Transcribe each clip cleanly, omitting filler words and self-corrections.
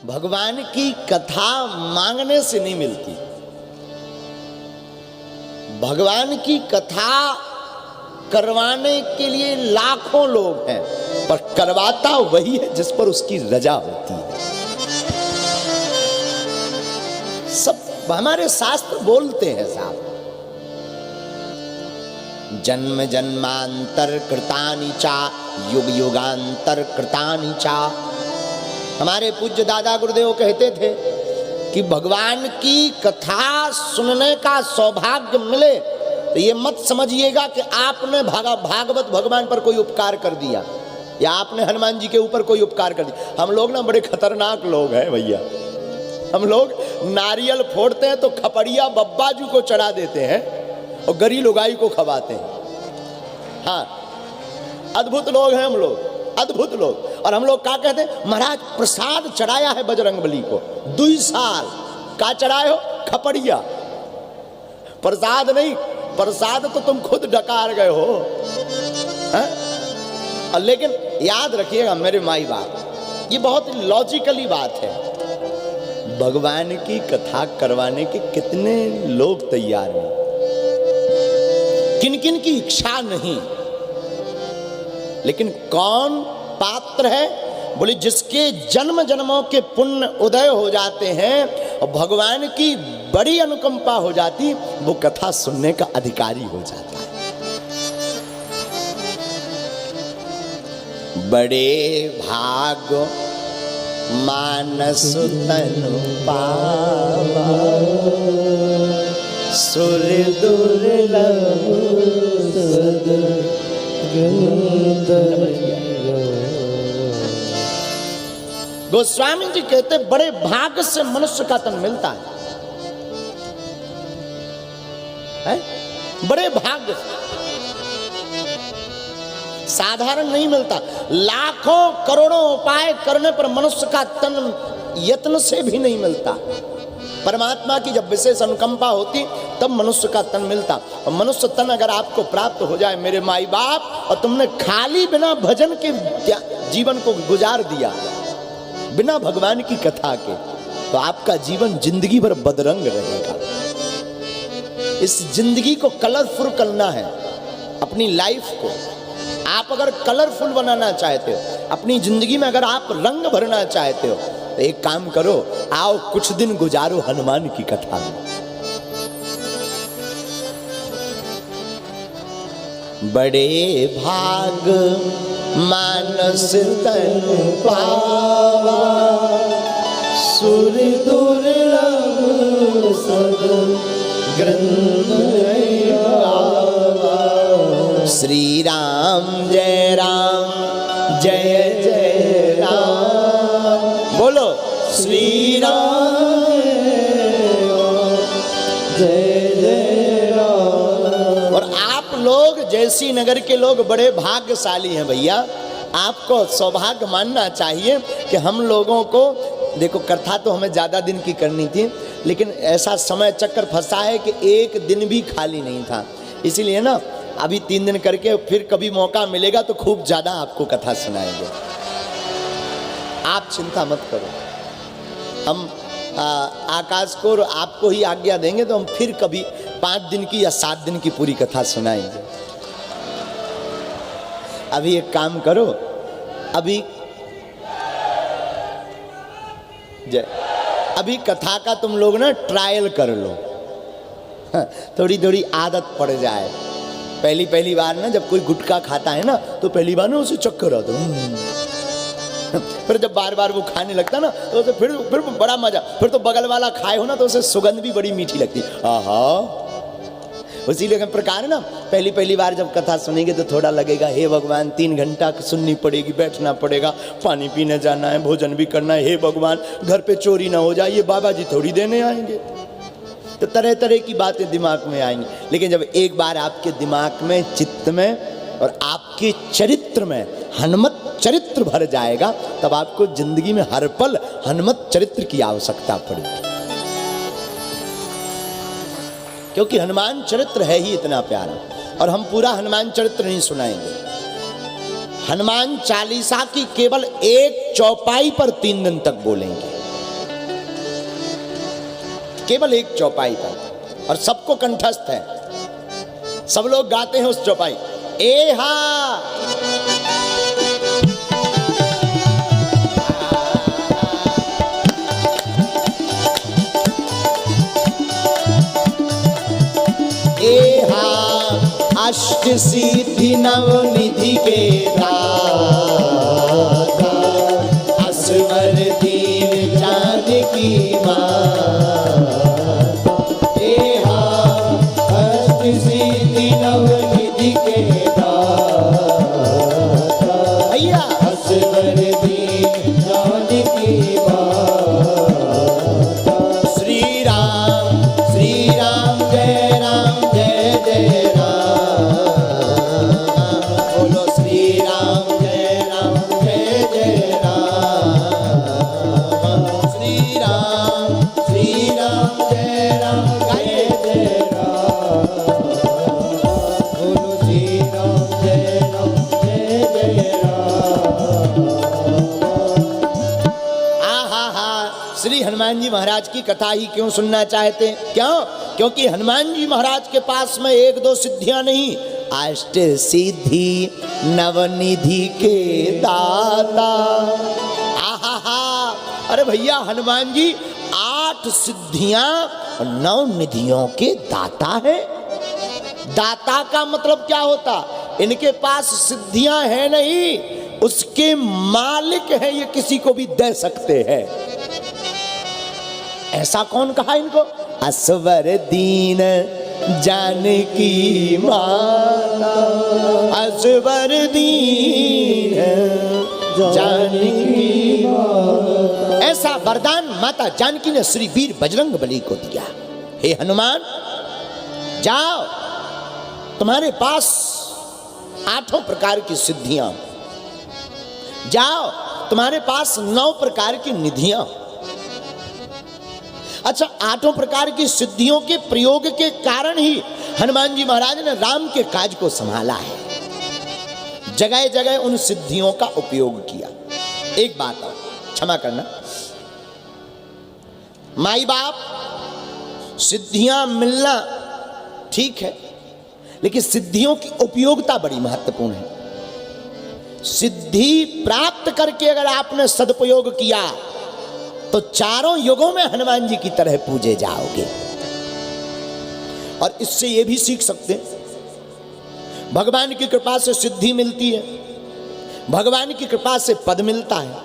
भगवान की कथा मांगने से नहीं मिलती। भगवान की कथा करवाने के लिए लाखों लोग हैं, पर करवाता वही है जिस पर उसकी रजा होती है। सब हमारे शास्त्र बोलते हैं साहब, जन्म जन्मांतर कृतानि चा युग युगांतर कृतानि चा। हमारे पूज्य दादा गुरुदेव कहते थे कि भगवान की कथा सुनने का सौभाग्य मिले तो ये मत समझिएगा कि आपने भागवत भगवान पर कोई उपकार कर दिया या आपने हनुमान जी के ऊपर कोई उपकार कर दिया। हम लोग ना बड़े खतरनाक लोग हैं भैया। हम लोग नारियल फोड़ते हैं तो खपड़िया बब्बा जी को चढ़ा देते हैं और गरी लुगाई को खवाते हैं। हाँ, अद्भुत लोग हैं हम लोग, अद्भुत लोग। और हम लोग क्या कहते हैं, महाराज प्रसाद चढ़ाया है बजरंगबली को 2 साल का चढ़ाए हो खपड़िया। प्रसाद नहीं, प्रसाद तो तुम खुद डकार गए हो। और लेकिन याद रखिएगा मेरे माई बाप, ये बहुत लॉजिकली बात है, भगवान की कथा करवाने के कितने लोग तैयार हैं, किन किन की इच्छा नहीं, लेकिन कौन पात्र है? बोले जिसके जन्म जन्मों के पुण्य उदय हो जाते हैं और भगवान की बड़ी अनुकंपा हो जाती, वो कथा सुनने का अधिकारी हो जाता है। बड़े भाग मानस तनु पावा सुर दुर्लभ गोस्वामी जी कहते बड़े भाग्य से मनुष्य का तन मिलता है? बड़े भाग्य से, साधारण नहीं मिलता। लाखों करोड़ों उपाय करने पर मनुष्य का तन यत्न से भी नहीं मिलता। परमात्मा की जब विशेष अनुकंपा होती तब मनुष्य का तन मिलता। और मनुष्य तन अगर आपको प्राप्त हो जाए मेरे माई बाप, और तुमने खाली बिना भजन के जीवन को गुजार दिया, बिना भगवान की कथा के, तो आपका जीवन जिंदगी भर बदरंग रहेगा। इस जिंदगी को कलरफुल करना है, अपनी लाइफ को आप अगर कलरफुल बनाना चाहते हो, अपनी जिंदगी में अगर आप रंग भरना चाहते हो, तो एक काम करो, आओ कुछ दिन गुजारो हनुमान की कथा में। बड़े भाग मानस तनु पावा सुर दुर्लभ सद ग्रंथ आवा। श्री राम जय जय राम, बोलो श्री राम जय जय राम। और आप लोग जैसी नगर के लोग बड़े भाग्यशाली हैं भैया। आपको सौभाग्य मानना चाहिए कि हम लोगों को, देखो कथा तो हमें ज़्यादा दिन की करनी थी, लेकिन ऐसा समय चक्कर फंसा है कि एक दिन भी खाली नहीं था। इसीलिए ना अभी 3 दिन करके फिर कभी मौका मिलेगा तो खूब ज़्यादा आपको कथा सुनाएंगे। आप चिंता मत करो, हम आकाश को आपको ही आज्ञा देंगे तो हम फिर कभी 5 दिन की या 7 दिन की पूरी कथा सुनाएंगे। अभी एक काम करो, अभी कथा का तुम लोग ना ट्रायल कर लो, थोड़ी थोड़ी आदत पड़ जाए। पहली बार ना जब कोई गुटखा खाता है ना तो पहली बार ना उसे चक्कर आता है, फिर जब बार बार वो खाने लगता ना तो उसे फिर बड़ा मजा, फिर तो बगल वाला खाए हो ना तो उसे सुगंध भी बड़ी मीठी लगती है। आहा, उसी प्रकार ना पहली बार जब कथा सुनेंगे तो थोड़ा लगेगा, हे भगवान 3 घंटा सुननी पड़ेगी, बैठना पड़ेगा, पानी पीने जाना है, भोजन भी करना है, हे भगवान घर पे चोरी ना हो जाए, ये बाबा जी थोड़ी देने आएंगे। तो तरह तरह की बातें दिमाग में आएंगी। लेकिन जब एक बार आपके दिमाग में, चित्त में और आपके चरित्र में हनुमत चरित्र भर जाएगा, तब आपको जिंदगी में हर पल हनुमत चरित्र की आवश्यकता पड़ेगी, क्योंकि हनुमान चरित्र है ही इतना प्यारा। और हम पूरा हनुमान चरित्र नहीं सुनाएंगे, हनुमान चालीसा की केवल एक चौपाई पर 3 दिन तक बोलेंगे। केवल एक चौपाई पर, और सबको कंठस्थ है, सब लोग गाते हैं उस चौपाई। ए हा अष्ट सिद्धि नवनिधि के दाता, असवर दीन जानकी माता। अष्ट सिद्धि नवनिधि के दाता, भैया असवर दीन जानकी माता। श्री राम जय राम जय जय हनुमान जी महाराज की कथा ही क्यों सुनना चाहते हैं? क्यों? क्योंकि हनुमान जी महाराज के पास में एक दो सिद्धियां नहीं, अष्ट सिद्धि नवनिधि के दाता। आहा, अरे भैया हनुमान जी 8 सिद्धियां और 9 निधियों के दाता है। दाता का मतलब क्या होता? इनके पास सिद्धियां हैं नहीं, उसके मालिक हैं, ये किसी को भी दे सकते हैं। ऐसा कौन कहा इनको? असवर दीन जानकी माता, असवर दीन जानकी माता। ऐसा वरदान माता जानकी ने श्री वीर बजरंगबली को दिया। हे हनुमान, जाओ, तुम्हारे पास 8 प्रकार की सिद्धियां, जाओ तुम्हारे पास 9 प्रकार की निधियां। अच्छा, 8 प्रकार की सिद्धियों के प्रयोग के कारण ही हनुमान जी महाराज ने राम के काज को संभाला है, जगह जगह उन सिद्धियों का उपयोग किया। एक बात और क्षमा करना, माई बाप सिद्धियां मिलना ठीक है, लेकिन सिद्धियों की उपयोगिता बड़ी महत्वपूर्ण है। सिद्धि प्राप्त करके अगर आपने सदुपयोग किया तो चारों युगों में हनुमान जी की तरह पूजे जाओगे। और इससे यह भी सीख सकते हैं, भगवान की कृपा से सिद्धि मिलती है, भगवान की कृपा से पद मिलता है,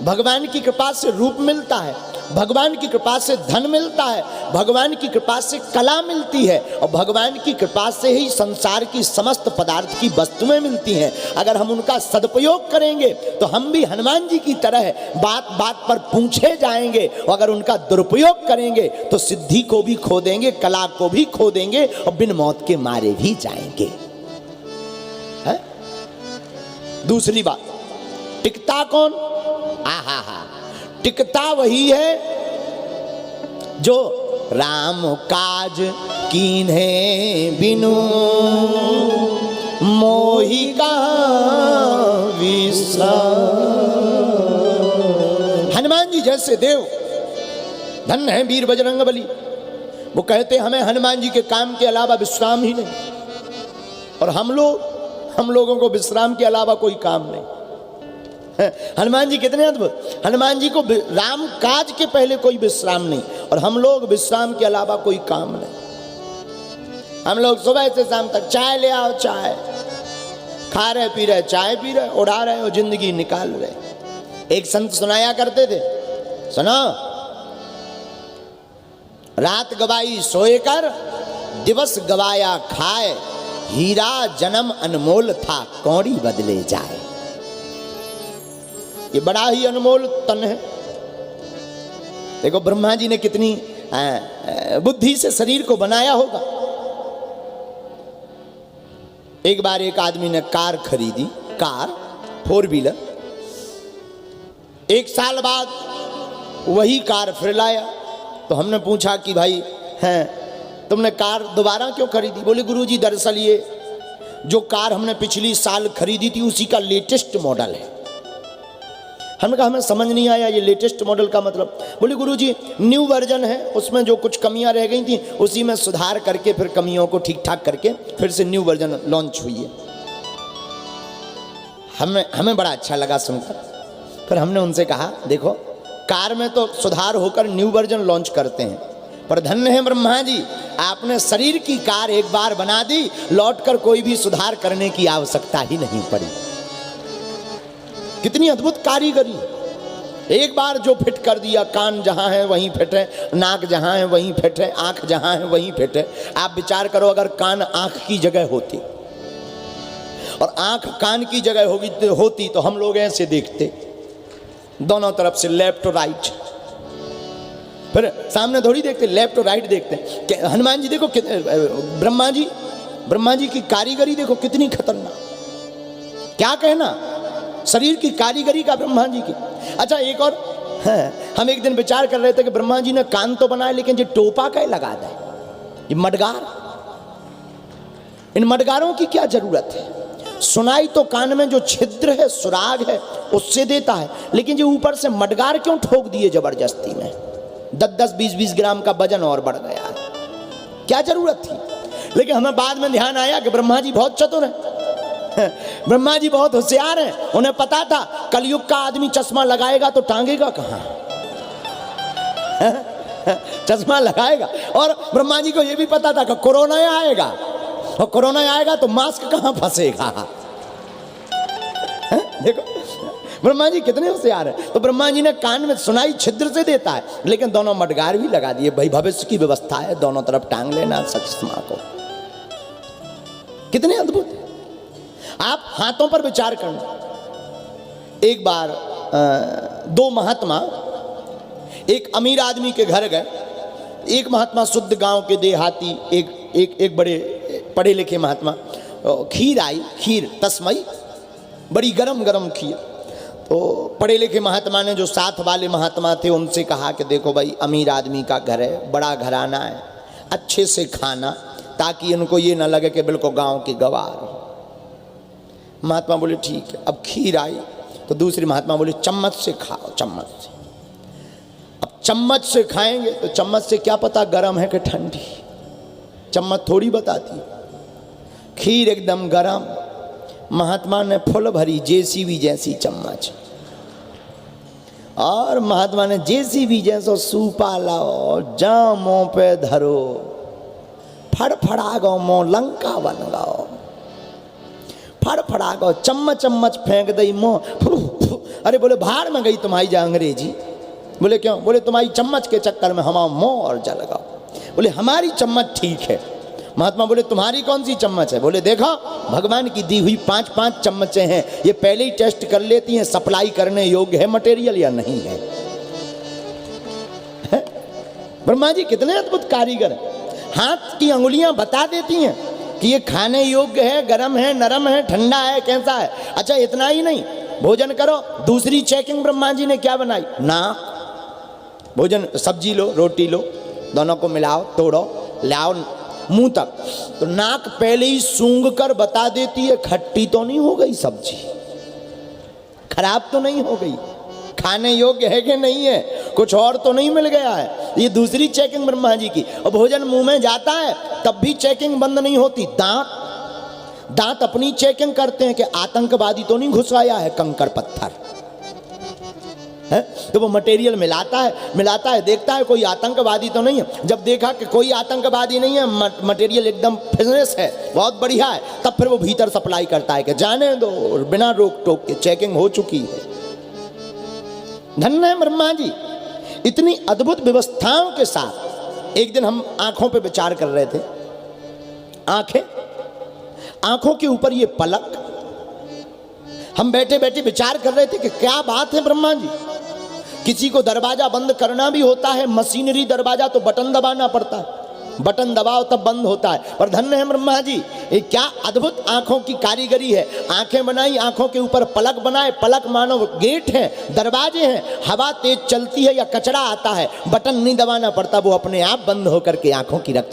भगवान की कृपा से रूप मिलता है, भगवान की कृपा से धन मिलता है, भगवान की कृपा से कला मिलती है, और भगवान की कृपा से ही संसार की समस्त पदार्थ की वस्तुएं मिलती हैं। अगर हम उनका सदुपयोग करेंगे तो हम भी हनुमान जी की तरह बात बात पर पूछे जाएंगे, और अगर उनका दुरुपयोग करेंगे तो सिद्धि को भी खो देंगे, कला को भी खो देंगे, और बिन मौत के मारे भी जाएंगे। है? दूसरी बात, टिकता कौन? आहा, टिकता वही है जो राम काज कीन्हे बिनु मोहि कहाँ विश्राम। हनुमान जी जैसे देव धन्य है वीर बजरंगबली, वो कहते हमें हनुमान जी के काम के अलावा विश्राम ही नहीं, और हम लोगों को विश्राम के अलावा कोई काम नहीं। हनुमान जी कितने अद्भुत, हनुमान जी को राम काज के पहले कोई विश्राम नहीं, और हम लोग विश्राम के अलावा कोई काम नहीं। हम लोग सुबह से शाम तक चाय ले आओ, चाय खा रहे पी रहे, चाय पी रहे, उड़ा रहे और जिंदगी निकाल रहे। एक संत सुनाया करते थे, सुनो, रात गवाई सोए कर, दिवस गवाया खाए, हीरा जन्म अनमोल था, कौड़ी बदले जाए। ये बड़ा ही अनमोल तन है। देखो ब्रह्मा जी ने कितनी बुद्धि से शरीर को बनाया होगा। एक बार एक आदमी ने कार खरीदी, कार 4 व्हीलर, 1 साल बाद वही कार फिर लाया। तो हमने पूछा कि भाई हैं तुमने कार दोबारा क्यों खरीदी? बोले गुरुजी दरअसल ये जो कार हमने पिछली साल खरीदी थी उसी का लेटेस्ट मॉडल है, हमने कहा हमें समझ नहीं आया ये लेटेस्ट मॉडल का मतलब। बोले गुरुजी न्यू वर्जन है, उसमें जो कुछ कमियां रह गई थी उसी में सुधार करके फिर कमियों को ठीक ठाक करके फिर से न्यू वर्जन लॉन्च हुई है। हमें बड़ा अच्छा लगा सुनकर। फिर हमने उनसे कहा देखो कार में तो सुधार होकर न्यू वर्जन लॉन्च करते हैं, पर धन्य है ब्रह्मा जी, आपने शरीर की कार एक बार बना दी, लौटकर कोई भी सुधार करने की आवश्यकता ही नहीं पड़ी। कितनी अद्भुत कारीगरी, एक बार जो फिट कर दिया, कान जहां है वहीं फिट है, नाक जहां है वहीं फिट है, आंख जहां है वहीं फिट है। आप विचार करो अगर कान आंख की जगह होती और आंख कान की जगह होती तो हम लोग ऐसे देखते, दोनों तरफ से लेफ्ट और राइट, फिर सामने थोड़ी देखते, लेफ्ट और राइट देखते। हनुमान जी देखो, ब्रह्मा जी की कारीगरी देखो कितनी खतरनाक, क्या कहना, शरीर की कारीगरी का ब्रह्मा जी की। अच्छा एक और है, हम एक दिन विचार कर रहे थे कि ब्रह्मा जी ने कान तो बनाए लेकिन ये टोपा क्या लगा दे, ये मडगार, इन मडगारों की क्या जरूरत है? सुनाई तो कान में जो छिद्र है, सुराग है, उससे देता है, लेकिन जो ऊपर से मडगार क्यों ठोक दिए जबरदस्ती में? 10-10, 20-20 ग्राम का वजन और बढ़ गया, क्या जरूरत थी? लेकिन हमें बाद में ध्यान आया कि ब्रह्मा जी बहुत चतुर हैं, ब्रह्मा जी बहुत होशियार हैं। उन्हें पता था कलयुग का आदमी चश्मा लगाएगा तो टांगेगा कहां, चश्मा लगाएगा। और ब्रह्मा जी को यह भी पता था कि कोरोना आएगा, और कोरोना आएगा तो मास्क कहां फंसेगा। देखो ब्रह्मा जी कितने होशियार हैं। तो ब्रह्मा जी ने कान में सुनाई छिद्र से देता है, लेकिन दोनों मडगार भी लगा दिए, भाई भविष्य की व्यवस्था है, दोनों तरफ टांग लेना चश्मा को। कितने अद्भुत है। आप हाथों पर विचार करना। एक बार 2 महात्मा एक अमीर आदमी के घर गए। एक महात्मा शुद्ध गांव के देहाती, एक बड़े पढ़े लिखे महात्मा। खीर आई, खीर तस्मई, बड़ी गरम गरम खीर। तो पढ़े लिखे महात्मा ने, जो साथ वाले महात्मा थे, उनसे कहा कि देखो भाई अमीर आदमी का घर है, बड़ा घराना है, अच्छे से खाना, ताकि इनको ये ना लगे कि बिल्कुल गांव की गवार। महात्मा बोले ठीक है। अब खीर आई तो दूसरी महात्मा बोले चम्मच से खाओ, चम्मच से। अब चम्मच से खाएंगे तो चम्मच से क्या पता गर्म है कि ठंडी, चम्मच थोड़ी बताती। खीर एकदम गर्म, महात्मा ने फुल भरी जेसीबी जैसी चम्मच, और महात्मा ने जेसीबी जैसा सूपा लाओ, जा मुंह पे धरो, फड़फड़ा गो मुंह लंका बन गो, फड़फड़ा गो, चम्मच फेंक दई मुंह। अरे बोले भाड़ में गई तुम्हारी जा अंग्रेजी। बोले क्यों? बोले तुम्हारी चम्मच के चक्कर में हमारा मुंह और जल गया। बोले हमारी चम्मच ठीक है। महात्मा बोले तुम्हारी कौन सी चम्मच है? बोले देखो भगवान की दी हुई 5-5 चम्मचें हैं, ये पहले ही टेस्ट कर लेती हैं सप्लाई करने योग्य है मटेरियल या नहीं है। ब्रह्मा जी कितने अद्भुत कारीगर हैं। हाथ की अंगुलियां बता देती हैं कि ये खाने योग्य है, गर्म है, नरम है, ठंडा है, कैसा है। अच्छा इतना ही नहीं, भोजन करो, दूसरी चेकिंग ब्रह्मा जी ने क्या बनाई? नाक। भोजन, सब्जी लो, रोटी लो, दोनों को मिलाओ, तोड़ो, लाओ मुंह तक, तो नाक पहले ही सूंघ कर बता देती है खट्टी तो नहीं हो गई सब्जी, खराब तो नहीं हो गई, खाने योग्य है कि नहीं है, कुछ और तो नहीं मिल गया है। ये दूसरी चेकिंग ब्रह्मा जी की। और भोजन मुंह में जाता है तब भी चेकिंग बंद नहीं होती। दांत अपनी चेकिंग करते हैं कि आतंकवादी तो नहीं घुसाया है कंकड़ पत्थर है। तो वो मटेरियल मिलाता है, देखता है कोई आतंकवादी तो नहीं है। जब देखा कि कोई आतंकवादी नहीं है, मटेरियल एकदम फ्रेश है, बहुत बढ़िया है, तब फिर वो भीतर सप्लाई करता है कि जाने दो, बिना रोक टोक के चेकिंग हो चुकी है। धन्य है ब्रह्मा जी, इतनी अद्भुत व्यवस्थाओं के साथ। एक दिन हम आंखों पे विचार कर रहे थे। आंखों के ऊपर ये पलक, हम बैठे बैठे विचार कर रहे थे कि क्या बात है ब्रह्मा जी। किसी को दरवाजा बंद करना भी होता है, मशीनरी दरवाजा, तो बटन दबाना पड़ता है, बटन दबाओ तब बंद होता है। पर धन्य है ब्रह्मा जी, ये क्या अद्भुत आंखों की कारीगरी है। आंखें बनाई, आंखों के ऊपर पलक बनाए, पलक मानो गेट है, दरवाजे हैं, हवा तेज चलती है या कचरा आता है, बटन नहीं दबाना पड़ता, वो अपने आप बंद होकर के आंखों की रक्षा